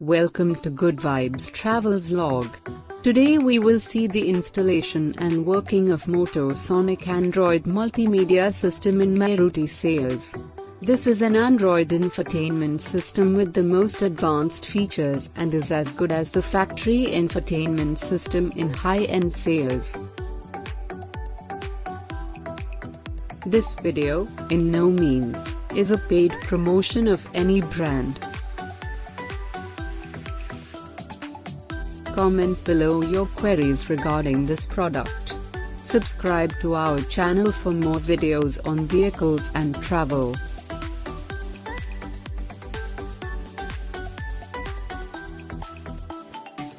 Welcome to Good Vibes Travel Vlog. Today we will see the installation and working of Moto Sonic Android multimedia system in Suzuki Ciaz. This is an Android infotainment system with the most advanced features and is as good as the factory infotainment system in high-end Ciaz. This video, in no means, is a paid promotion of any brand. Comment below your queries regarding this product. Subscribe to our channel for more videos on vehicles and travel.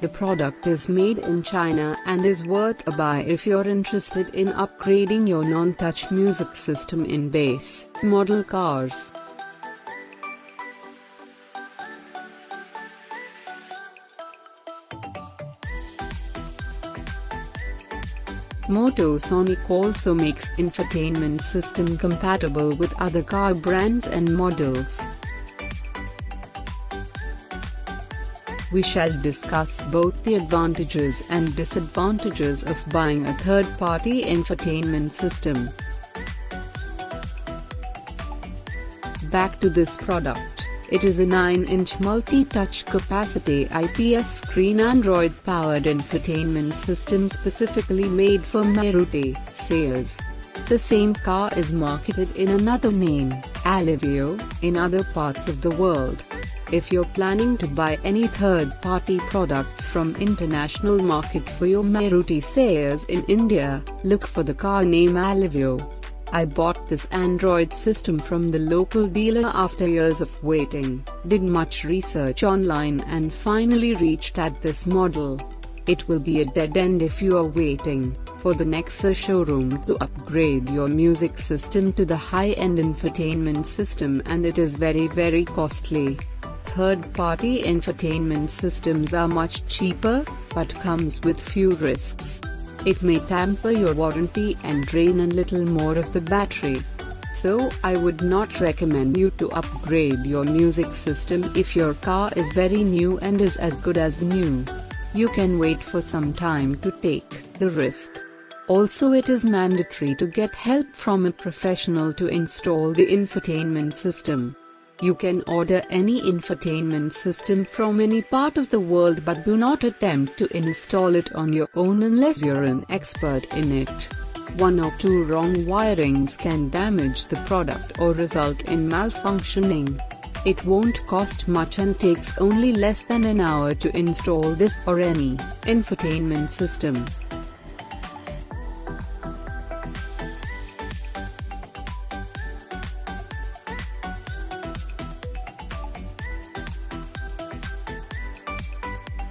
The product is made in China and is worth a buy if you're interested in upgrading your non-touch music system in base model cars. Moto Sonic also makes infotainment system compatible with other car brands and models. We shall discuss both the advantages and disadvantages of buying a third-party infotainment system. Back to this product. It is a 9-inch multi-touch capacity IPS screen Android-powered infotainment system specifically made for Suzuki Ciaz. The same car is marketed in another name, Alivio, in other parts of the world. If you're planning to buy any third-party products from international market for your Suzuki Ciaz in India, look for the car name Alivio. I bought this Android system from the local dealer after years of waiting, did much research online and finally reached at this model. It will be a dead end if you are waiting for the next showroom to upgrade your music system to the high-end infotainment system, and it is very costly. Third-party infotainment systems are much cheaper, but comes with few risks. It may tamper your warranty and drain a little more of the battery. So, I would not recommend you to upgrade your music system if your car is very new and is as good as new. You can wait for some time to take the risk. Also, it is mandatory to get help from a professional to install the infotainment system. You can order any infotainment system from any part of the world, but do not attempt to install it on your own unless you're an expert in it. One or two wrong wirings can damage the product or result in malfunctioning. It won't cost much and takes only less than an hour to install this or any infotainment system.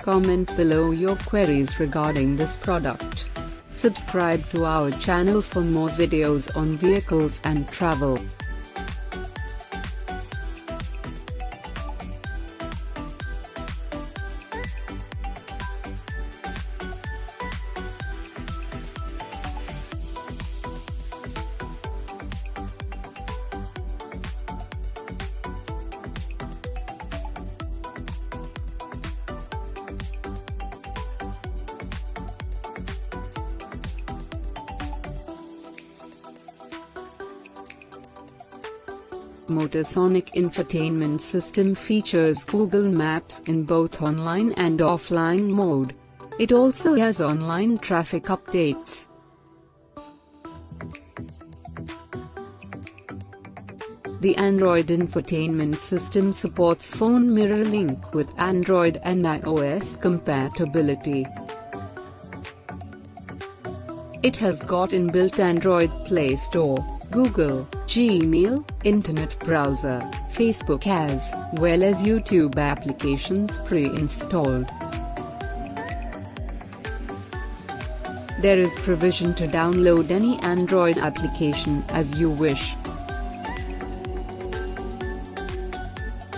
Comment below your queries regarding this product. Subscribe to our channel for more videos on vehicles and travel. Moto Sonic infotainment system features Google Maps in both online and offline mode. It also has online traffic updates. The Android infotainment system supports phone mirror link with Android and iOS compatibility. It has got inbuilt Android Play Store, Google, Gmail, Internet browser, Facebook as well as YouTube applications pre-installed. There is provision to download any Android application as you wish.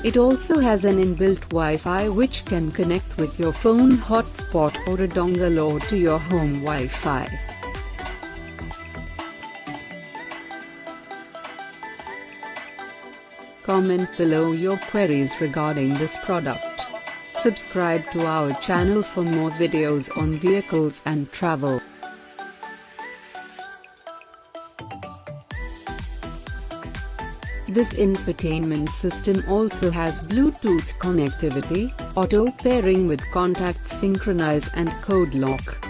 It also has an inbuilt Wi-Fi which can connect with your phone hotspot or a dongle or to your home Wi-Fi. Comment below your queries regarding this product. Subscribe to our channel for more videos on vehicles and travel. This infotainment system also has Bluetooth connectivity, auto pairing with contact synchronize and code lock.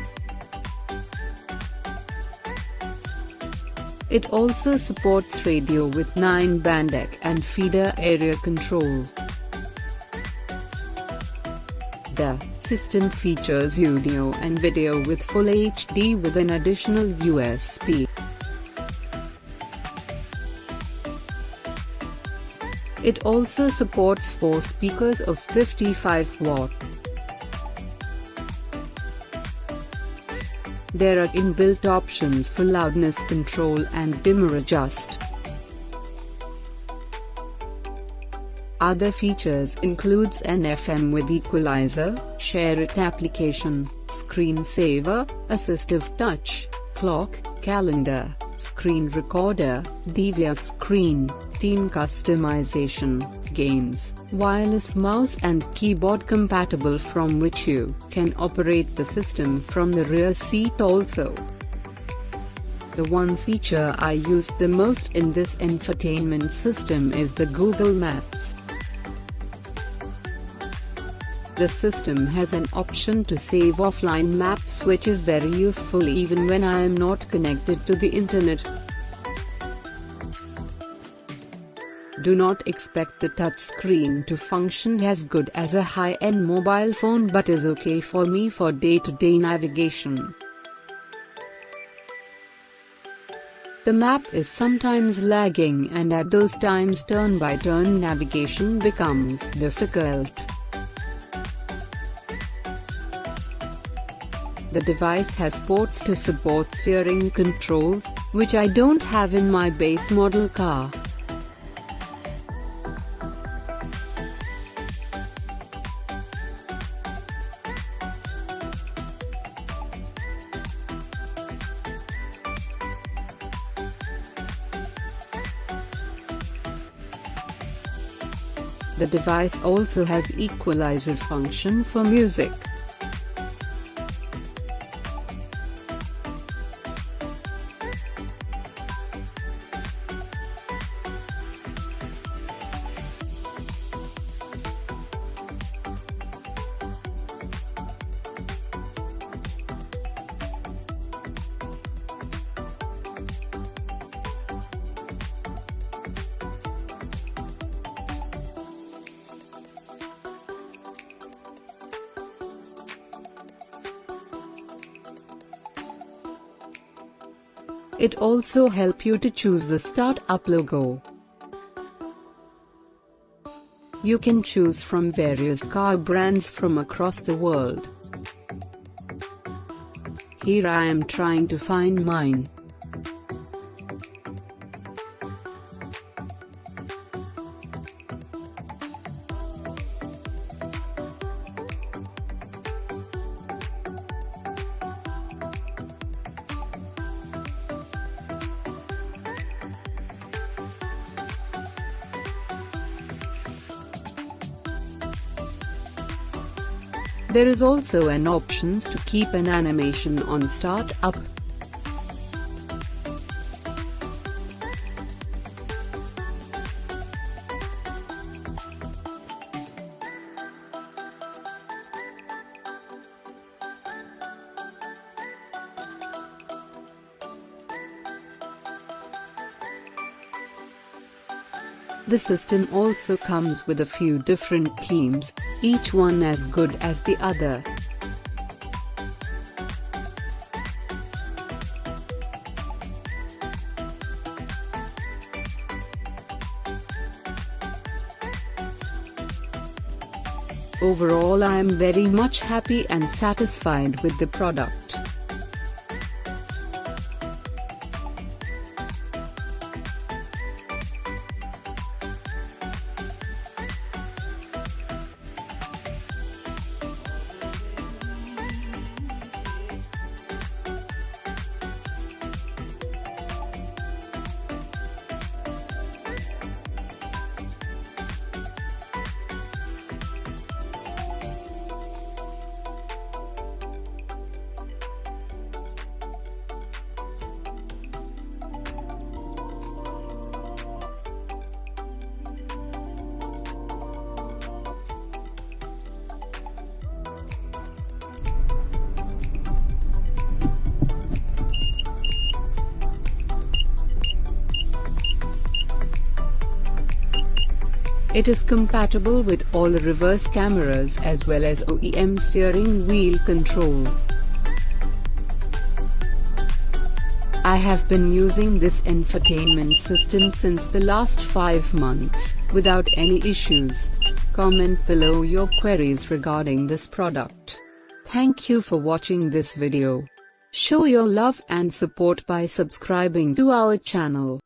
It also supports radio with 9-band DAC and feeder area control. The system features audio and video with Full HD with an additional USB. It also supports 4 speakers of 55 watts. There are inbuilt options for loudness control and dimmer adjust. Other features includes an FM with equalizer, share it application, screensaver, assistive touch, clock, calendar, screen recorder, DVR screen, team customization, games, wireless mouse and keyboard compatible from which you can operate the system from the rear seat also. The one feature I used the most in this infotainment system is the Google Maps. The system has an option to save offline maps which is very useful even when I am not connected to the internet. Do not expect the touchscreen to function as good as a high-end mobile phone but is okay for me for day-to-day navigation. The map is sometimes lagging and at those times turn-by-turn navigation becomes difficult. The device has ports to support steering controls, which I don't have in my base model car. The device also has equalizer function for music. It also helps you to choose the startup logo. You can choose from various car brands from across the world. Here I am trying to find mine. There is also an options to keep an animation on start up. The system also comes with a few different themes, each one as good as the other. Overall, I am very much happy and satisfied with the product. It is compatible with all reverse cameras as well as OEM steering wheel control. I have been using this infotainment system since the last 5 months, without any issues. Comment below your queries regarding this product. Thank you for watching this video. Show your love and support by subscribing to our channel.